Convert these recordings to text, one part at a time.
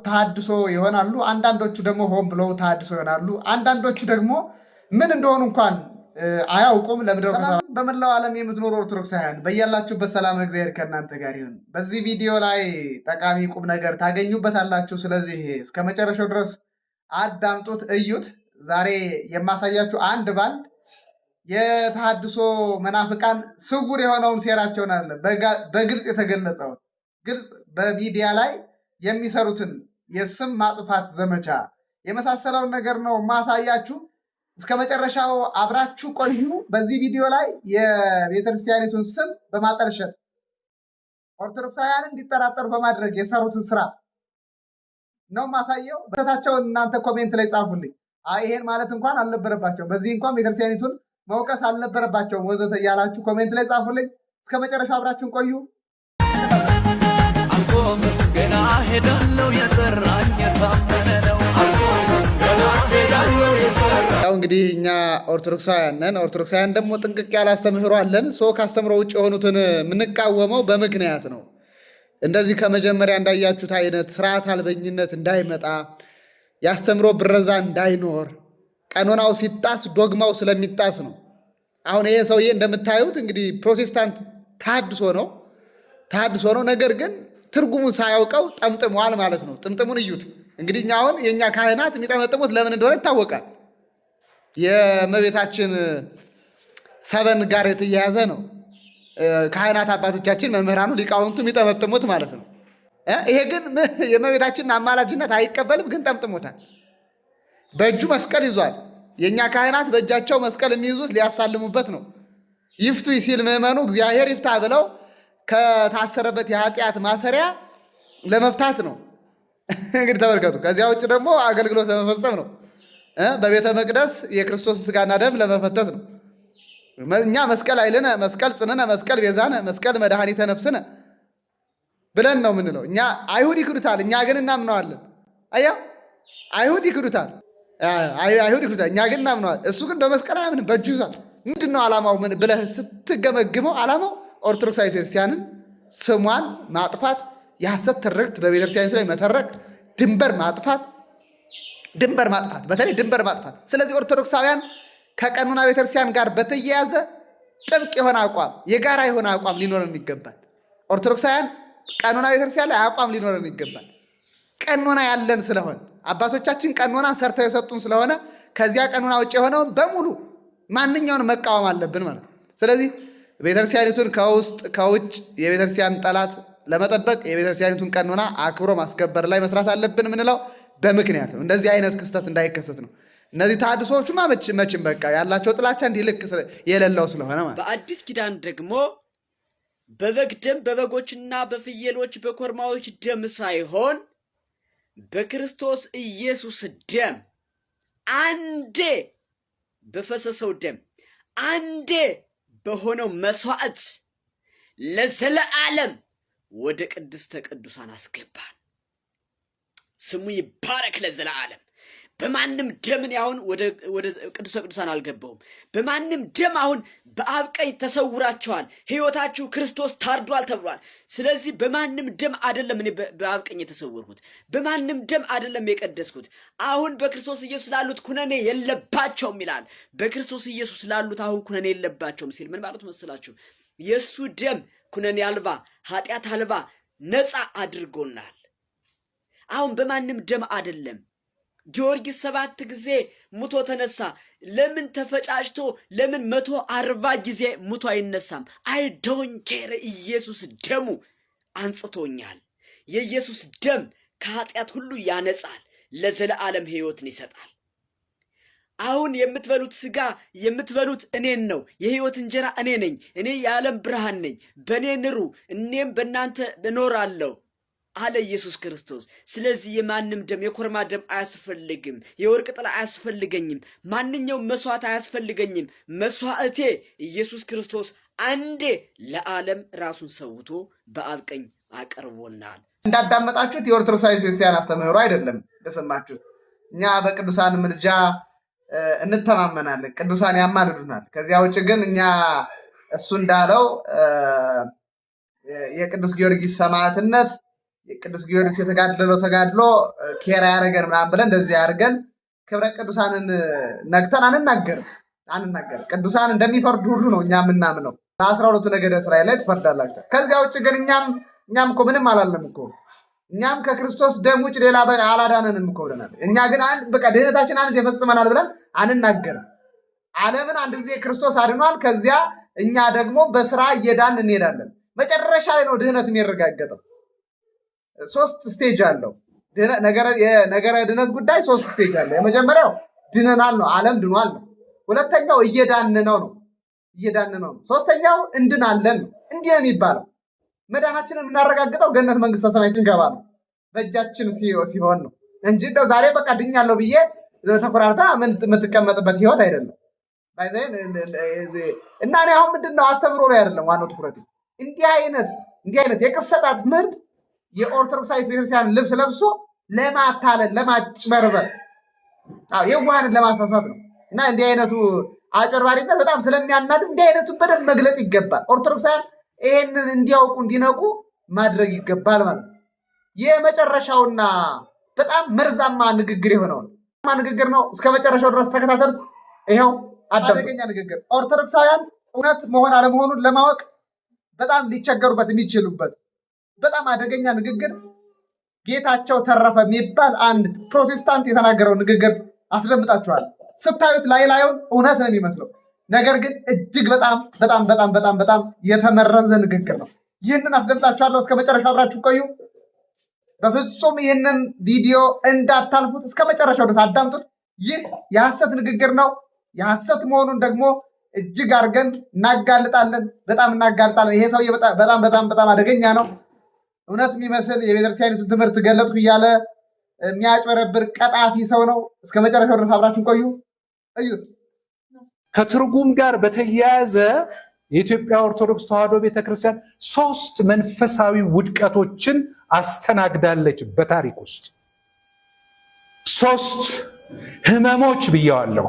ተሐድሶ ይሆናሉ፣ አንዳንዶቹ ደግሞ ሆን ብለው ተሐድሶ ይሆናሉ፣ አንዳንዶቹ ደግሞ ምን እንደሆኑ እንኳን አያውቁም። ለምድር በመላው ዓለም የምትኖሩ ኦርቶዶክሳውያን በያላችሁበት ሰላም እግዚአብሔር ከእናንተ ጋር ይሁን። በዚህ ቪዲዮ ላይ ጠቃሚ ቁም ነገር ታገኙበታላችሁ። ስለዚህ እስከ መጨረሻው ድረስ አዳምጡት፣ እዩት። ዛሬ የማሳያችሁ አንድ ባንድ የተሐድሶ መናፍቃን ስውር የሆነውን ሴራቸውን አለ በግልጽ የተገለጸውን ግልጽ በሚዲያ ላይ የሚሰሩትን የስም ማጥፋት ዘመቻ የመሳሰለውን ነገር ነው ማሳያችሁ። እስከ መጨረሻው አብራችሁ ቆዩ። በዚህ ቪዲዮ ላይ የቤተክርስቲያኒቱን ስም በማጠልሸት ኦርቶዶክሳውያን እንዲጠራጠሩ በማድረግ የሰሩትን ስራ ነው ማሳየው። በታቸውን እናንተ ኮሜንት ላይ ጻፉልኝ። ይሄን ማለት እንኳን አልነበረባቸውም፣ በዚህ እንኳን ቤተክርስቲያኒቱን መውቀስ አልነበረባቸውም ወዘተ እያላችሁ ኮሜንት ላይ ጻፉልኝ። እስከ መጨረሻው አብራችሁን ቆዩ። አልቆም ገና ሄዳለው የጠራኝ የታመነ ነው። ያው እንግዲህ እኛ ኦርቶዶክሳውያን ነን። ኦርቶዶክሳውያን ደግሞ ጥንቅቅ ያለ አስተምህሮ አለን። ከአስተምህሮ ውጭ የሆኑትን የምንቃወመው በምክንያት ነው። እንደዚህ ከመጀመሪያ እንዳያችሁት አይነት ስርዓት አልበኝነት እንዳይመጣ፣ የአስተምህሮ ብረዛ እንዳይኖር፣ ቀኖናው ሲጣስ ዶግማው ስለሚጣስ ነው። አሁን ይሄ ሰውዬ እንደምታዩት እንግዲህ ፕሮቴስታንት ተሐድሶ ነው። ነገር ግን ትርጉሙን ሳያውቀው ጠምጥሟል ማለት ነው። ጥምጥሙን እዩት እንግዲህ። እኛ አሁን የእኛ ካህናት የሚጠመጥሙት ለምን እንደሆነ ይታወቃል። የእመቤታችን ሰበን ጋር የተያያዘ ነው። ካህናት አባቶቻችን፣ መምህራኑ፣ ሊቃውንቱ የሚጠመጥሙት ማለት ነው። ይሄ ግን የእመቤታችንን አማላጅነት አይቀበልም፣ ግን ጠምጥሞታል። በእጁ መስቀል ይዟል። የእኛ ካህናት በእጃቸው መስቀል የሚይዙት ሊያሳልሙበት ነው። ይፍቱ ሲል ምዕመኑ እግዚአብሔር ይፍታ ብለው ከታሰረበት የኃጢአት ማሰሪያ ለመፍታት ነው። እንግዲህ ተመልከቱ። ከዚያ ውጭ ደግሞ አገልግሎት ለመፈጸም ነው። በቤተ መቅደስ የክርስቶስ ስጋና ደም ለመፈተት ነው። እኛ መስቀል ኃይልነ፣ መስቀል ጽንነ፣ መስቀል ቤዛነ፣ መስቀል መድኃኒተ ነፍስነ ብለን ነው የምንለው። እኛ አይሁድ ይክዱታል፣ እኛ ግን እናምነዋለን። አይሁድ ይክዱታል፣ እኛ ግን እናምነዋለን። እሱ ግን በመስቀል አያምንም፣ በእጁ ይዟል። ምንድን ነው ዓላማው? ምን ብለህ ስትገመግመው ዓላማው ኦርቶዶክሳዊት ቤተክርስቲያንን ስሟን ማጥፋት፣ የሐሰት ትርክት በቤተክርስቲያኒቱ ላይ መተረክ፣ ድንበር ማጥፋት፣ በተለይ ድንበር ማጥፋት። ስለዚህ ኦርቶዶክሳውያን ከቀኖና ቤተክርስቲያን ጋር በተያያዘ ጥብቅ የሆነ አቋም፣ የጋራ የሆነ አቋም ሊኖረን ይገባል። ኦርቶዶክሳውያን ቀኖና ቤተክርስቲያን ላይ አቋም ሊኖረን ይገባል። ቀኖና ያለን ስለሆነ አባቶቻችን ቀኖና ሰርተው የሰጡን ስለሆነ ከዚያ ቀኖና ውጭ የሆነውን በሙሉ ማንኛውን መቃወም አለብን ማለት ነው። ስለዚህ ቤተክርስቲያኒቱን ከውስጥ ከውጭ የቤተክርስቲያን ጠላት ለመጠበቅ የቤተክርስቲያኒቱን ቀኖና አክብሮ ማስከበር ላይ መስራት አለብን የምንለው በምክንያት ነው። እንደዚህ አይነት ክስተት እንዳይከሰት ነው። እነዚህ ተሐድሶዎቹማ መቼም በቃ ያላቸው ጥላቻ እንዲልክ የሌለው ስለሆነ ማለት። በአዲስ ኪዳን ደግሞ በበግ ደም፣ በበጎችና በፍየሎች በኮርማዎች ደም ሳይሆን በክርስቶስ ኢየሱስ ደም አንዴ በፈሰሰው ደም አንዴ በሆነው መስዋዕት ለዘለዓለም ወደ ቅድስተ ቅዱሳን አስገባን። ስሙ ይባረክ ለዘለዓለም። በማንም ደም አሁን ወደ ቅድስተ ቅዱሳን አልገባውም። በማንም ደም አሁን በአብ ቀኝ ተሰውራችኋል፣ ሕይወታችሁ ክርስቶስ ታርዷል ተብሏል። ስለዚህ በማንም ደም አይደለም እኔ በአብ ቀኝ የተሰወርኩት፣ በማንም ደም አይደለም የቀደስኩት። አሁን በክርስቶስ ኢየሱስ ላሉት ኩነኔ የለባቸውም ይላል። በክርስቶስ ኢየሱስ ላሉት አሁን ኩነኔ የለባቸውም ሲል ምን ማለት መስላችሁ? የእሱ ደም ኩነኔ አልባ፣ ኃጢአት አልባ፣ ነፃ አድርጎናል። አሁን በማንም ደም አይደለም። ጊዮርጊስ 7 ጊዜ ሙቶ ተነሳ። ለምን ተፈጫጭቶ ለምን 140 ጊዜ ሙቶ አይነሳም? አይ ዶንት ኬር። ኢየሱስ ደሙ አንጽቶኛል። የኢየሱስ ደም ከኃጢአት ሁሉ ያነጻል፣ ለዘለዓለም ሕይወትን ይሰጣል። አሁን የምትበሉት ስጋ የምትበሉት እኔን ነው። የሕይወት እንጀራ እኔ ነኝ። እኔ የዓለም ብርሃን ነኝ። በእኔ ንሩ፣ እኔም በእናንተ እኖራለሁ አለ ኢየሱስ ክርስቶስ። ስለዚህ የማንም ደም፣ የኮርማ ደም አያስፈልግም። የወርቅ ጥላ አያስፈልገኝም። ማንኛውም መስዋዕት አያስፈልገኝም። መስዋዕቴ ኢየሱስ ክርስቶስ አንዴ ለዓለም ራሱን ሰውቶ በአብ ቀኝ አቀርቦናል። እንዳዳመጣችሁት የኦርቶዶክሳዊት ቤተክርስቲያን አስተምህሮ አይደለም እንደሰማችሁት። እኛ በቅዱሳን ምልጃ እንተማመናለን፣ ቅዱሳን ያማልዱናል። ከዚያ ውጭ ግን እኛ እሱ እንዳለው የቅዱስ ጊዮርጊስ ሰማዕትነት ቅዱስ ጊዮርጊስ ተጋድሎ ኬራ ያረገን ምናምን ብለን እንደዚህ ያርገን ክብረ ቅዱሳንን ነግተን አንናገር። ቅዱሳን እንደሚፈርዱ ሁሉ ነው እኛ የምናምነው። በ12 ነገደ እስራኤል ላይ ትፈርዳላችሁ። ከዚያ ውጭ ግን እኛም እኮ ምንም አላለም እኮ። እኛም ከክርስቶስ ደም ውጭ ሌላ አላዳነንም እኮ ብለናል። እኛ ግን በቃ ድህነታችን አንድ የፈጽመናል ብለን አንናገርም። ዓለምን አንድ ጊዜ ክርስቶስ አድኗል። ከዚያ እኛ ደግሞ በስራ እየዳን እንሄዳለን። መጨረሻ ላይ ነው ድህነት የሚረጋገጠው። 3 ስቴጅ አለው ነገረ ድህነት ጉዳይ። 3 ስቴጅ አለው። የመጀመሪያው ድነናል ነው፣ ዓለም ድኗል ነው። ሁለተኛው እየዳን ነው። ሶስተኛው እንድናለን ነው። እንዲህ ነው የሚባለው። መዳናችንን የምናረጋግጠው ገነት መንግስተ ሰማይ ስንገባ ነው፣ በእጃችን ሲሆን ነው እንጂ እንደው ዛሬ በቃ ድኛለሁ ብዬ ተኮራርታ የምትቀመጥበት ህይወት አይደለም። እና እኔ አሁን ምንድነው አስተምሮ ላይ አይደለም ዋናው ትኩረት። እንዲህ አይነት የቅሰጣ ትምህርት የኦርቶዶክሳዊት ቤተክርስቲያን ልብስ ለብሶ ለማታለል፣ ለማጭበርበር፣ የዋሃንን ለማሳሳት ነው። እና እንዲህ አይነቱ አጭበርባሪነት በጣም ስለሚያናድ እንዲህ አይነቱ በደንብ መግለጥ ይገባል። ኦርቶዶክሳውያን ይሄንን እንዲያውቁ እንዲነቁ ማድረግ ይገባል ማለት ነው። የመጨረሻውና በጣም መርዛማ ንግግር የሆነውን ንግግር ነው። እስከ መጨረሻው ድረስ ተከታተሉት። ይኸው አደገኛ ንግግር ኦርቶዶክሳውያን እውነት መሆን አለመሆኑን ለማወቅ በጣም ሊቸገሩበት የሚችሉበት በጣም አደገኛ ንግግር ጌታቸው ተረፈ የሚባል አንድ ፕሮቴስታንት የተናገረው ንግግር አስደምጣችኋል። ስታዩት ላዩን እውነት ነው የሚመስለው፣ ነገር ግን እጅግ በጣም የተመረዘ ንግግር ነው። ይህንን አስደምጣችኋለሁ። እስከ መጨረሻው አብራችሁ ቆዩ። በፍጹም ይህንን ቪዲዮ እንዳታልፉት፣ እስከ መጨረሻው ድረስ አዳምጡት። ይህ የሐሰት ንግግር ነው። የሐሰት መሆኑን ደግሞ እጅግ አድርገን እናጋልጣለን፣ በጣም እናጋልጣለን። ይሄ ሰውዬ በጣም አደገኛ ነው። እውነት የሚመስል የቤተክርስቲያኒቱን ትምህርት ገለጥኩ እያለ የሚያጭበረብር ቀጣፊ ሰው ነው። እስከ መጨረሻው ድረስ አብራችሁ ቆዩ፣ እዩት። ከትርጉም ጋር በተያያዘ የኢትዮጵያ ኦርቶዶክስ ተዋሕዶ ቤተክርስቲያን 3 መንፈሳዊ ውድቀቶችን አስተናግዳለች። በታሪክ ውስጥ 3 ህመሞች ብየዋለሁ።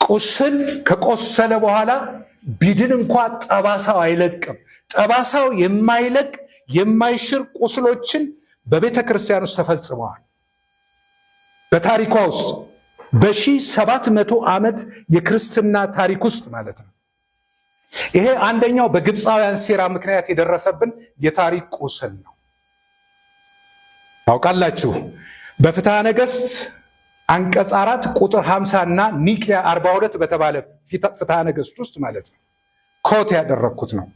ቁስል ከቆሰለ በኋላ ቢድን እንኳ ጠባሳው አይለቅም። ጠባሳው የማይለቅ የማይሽር ቁስሎችን በቤተክርስቲያን ውስጥ ተፈጽመዋል። በታሪኳ ውስጥ በ1700 ዓመት የክርስትና ታሪክ ውስጥ ማለት ነው። ይሄ አንደኛው በግብፃውያን ሴራ ምክንያት የደረሰብን የታሪክ ቁስል ነው። ታውቃላችሁ፣ በፍትሐ ነገሥት አንቀጽ 4 ቁጥር 50 እና ኒቅያ 42 በተባለ ፍትሐ ነገሥት ውስጥ ማለት ነው ኮት ያደረግኩት ነው።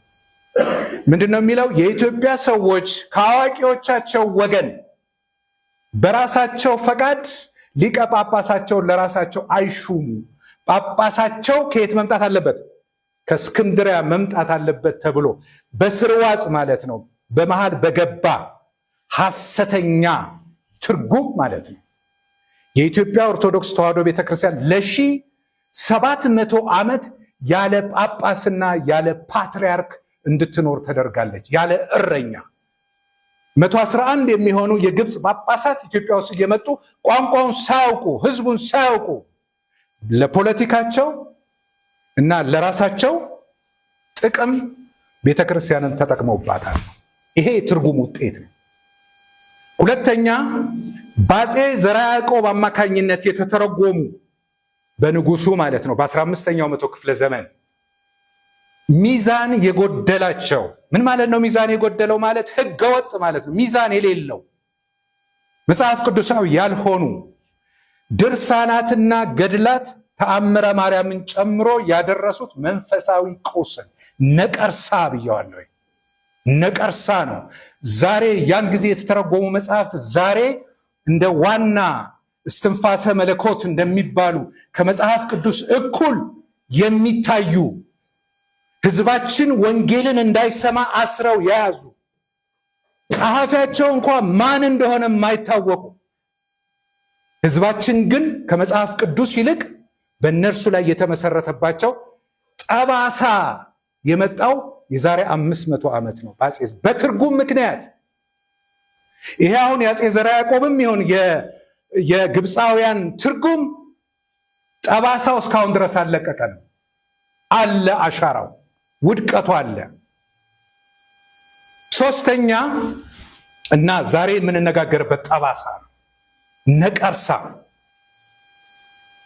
ምንድነው የሚለው? የኢትዮጵያ ሰዎች ከአዋቂዎቻቸው ወገን በራሳቸው ፈቃድ ሊቀ ጳጳሳቸውን ለራሳቸው አይሹሙ። ጳጳሳቸው ከየት መምጣት አለበት? ከእስክንድሪያ መምጣት አለበት ተብሎ በስርዋጽ ማለት ነው በመሃል በገባ ሐሰተኛ ትርጉም ማለት ነው የኢትዮጵያ ኦርቶዶክስ ተዋሕዶ ቤተክርስቲያን ለ1700 ዓመት ያለ ጳጳስና ያለ ፓትርያርክ እንድትኖር ተደርጋለች። ያለ እረኛ 111 የሚሆኑ የግብፅ ጳጳሳት ኢትዮጵያ ውስጥ እየመጡ ቋንቋውን ሳያውቁ ህዝቡን ሳያውቁ ለፖለቲካቸው እና ለራሳቸው ጥቅም ቤተክርስቲያንን ተጠቅመውባታል። ይሄ የትርጉም ውጤት ነው። ሁለተኛ፣ በአፄ ዘርዓ ያዕቆብ አማካኝነት የተተረጎሙ በንጉሱ ማለት ነው በ15ኛው መቶ ክፍለ ዘመን ሚዛን የጎደላቸው። ምን ማለት ነው ሚዛን የጎደለው ማለት? ህገወጥ ማለት ነው። ሚዛን የሌለው መጽሐፍ ቅዱሳዊ ያልሆኑ ድርሳናትና ገድላት ተአምረ ማርያምን ጨምሮ ያደረሱት መንፈሳዊ ቁስል ነቀርሳ ብየዋለሁ። ነቀርሳ ነው። ዛሬ ያን ጊዜ የተተረጎሙ መጽሐፍት ዛሬ እንደ ዋና እስትንፋሰ መለኮት እንደሚባሉ ከመጽሐፍ ቅዱስ እኩል የሚታዩ ህዝባችን ወንጌልን እንዳይሰማ አስረው የያዙ ጸሐፊያቸው እንኳን ማን እንደሆነ የማይታወቁ ህዝባችን ግን ከመጽሐፍ ቅዱስ ይልቅ በእነርሱ ላይ የተመሰረተባቸው ጠባሳ የመጣው የዛሬ 500 ዓመት ነው በትርጉም ምክንያት። ይሄ አሁን የአፄ ዘርዓ ያዕቆብም ይሁን የግብፃውያን ትርጉም ጠባሳው እስካሁን ድረስ አልለቀቀንም። አለ አሻራው፣ ውድቀቱ አለ። ሶስተኛ እና ዛሬ የምንነጋገርበት ጠባሳ ነቀርሳ።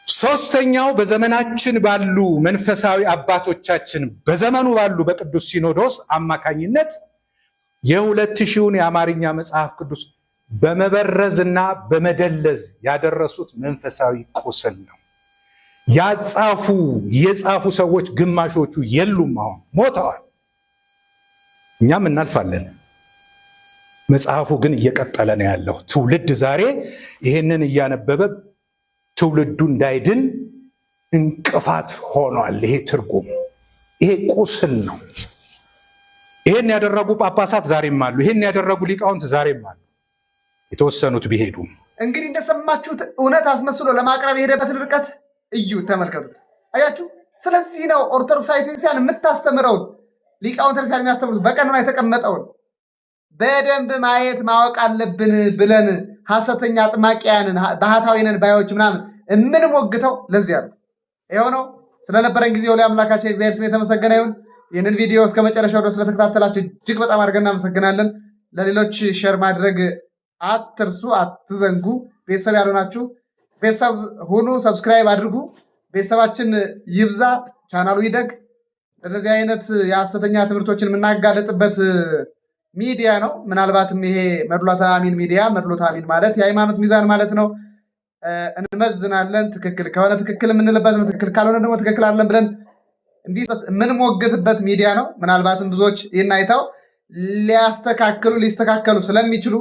ሶስተኛው በዘመናችን ባሉ መንፈሳዊ አባቶቻችን በዘመኑ ባሉ በቅዱስ ሲኖዶስ አማካኝነት የ2000ውን የአማርኛ መጽሐፍ ቅዱስ በመበረዝና በመደለዝ ያደረሱት መንፈሳዊ ቁስል ነው። የጻፉ ሰዎች ግማሾቹ የሉም፣ አሁን ሞተዋል። እኛም እናልፋለን። መጽሐፉ ግን እየቀጠለ ነው ያለው። ትውልድ ዛሬ ይሄንን እያነበበ ትውልዱ እንዳይድን እንቅፋት ሆኗል። ይሄ ትርጉም፣ ይሄ ቁስል ነው። ይሄን ያደረጉ ጳጳሳት ዛሬም አሉ። ይሄን ያደረጉ ሊቃውንት ዛሬም አሉ፣ የተወሰኑት ቢሄዱም። እንግዲህ እንደሰማችሁት እውነት አስመስሎ ለማቅረብ የሄደበትን ርቀት እዩ፣ ተመልከቱት። አያችሁ። ስለዚህ ነው ኦርቶዶክሳዊ ቤተክርስቲያን የምታስተምረውን ሊቃውንተ ቤተክርስቲያን የሚያስተምሩት በቀኖና የተቀመጠውን በደንብ ማየት ማወቅ አለብን ብለን ሐሰተኛ አጥማቂያንን ባህታዊንን ባዮች ምናምን የምንሞግተው ለዚያ ነው። ይኸው ነው። ስለነበረን ጊዜ ላይ አምላካችን እግዚአብሔር ስም የተመሰገነ ይሁን። ይህንን ቪዲዮ እስከ መጨረሻው ድረስ ስለተከታተላችሁ እጅግ በጣም አድርገን እናመሰግናለን። ለሌሎች ሼር ማድረግ አትርሱ፣ አትዘንጉ። ቤተሰብ ያልሆናችሁ ቤተሰብ ሁኑ፣ ሰብስክራይብ አድርጉ። ቤተሰባችን ይብዛ፣ ቻናሉ ይደግ። ለነዚህ አይነት የሐሰተኛ ትምህርቶችን የምናጋለጥበት ሚዲያ ነው። ምናልባትም ይሄ መድሎተ አሚን ሚዲያ፣ መድሎተ አሚን ማለት የሃይማኖት ሚዛን ማለት ነው። እንመዝናለን። ትክክል ከሆነ ትክክል የምንልበት ነው፣ ትክክል ካልሆነ ደግሞ ትክክል አለን ብለን እንዲህ የምንሞግትበት ሚዲያ ነው። ምናልባትም ብዙዎች ይህን አይተው ሊስተካከሉ ስለሚችሉ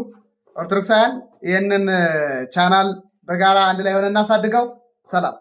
ኦርቶዶክሳውያን ይህንን ቻናል በጋራ አንድ ላይ ሆነ እናሳድገው። ሰላም።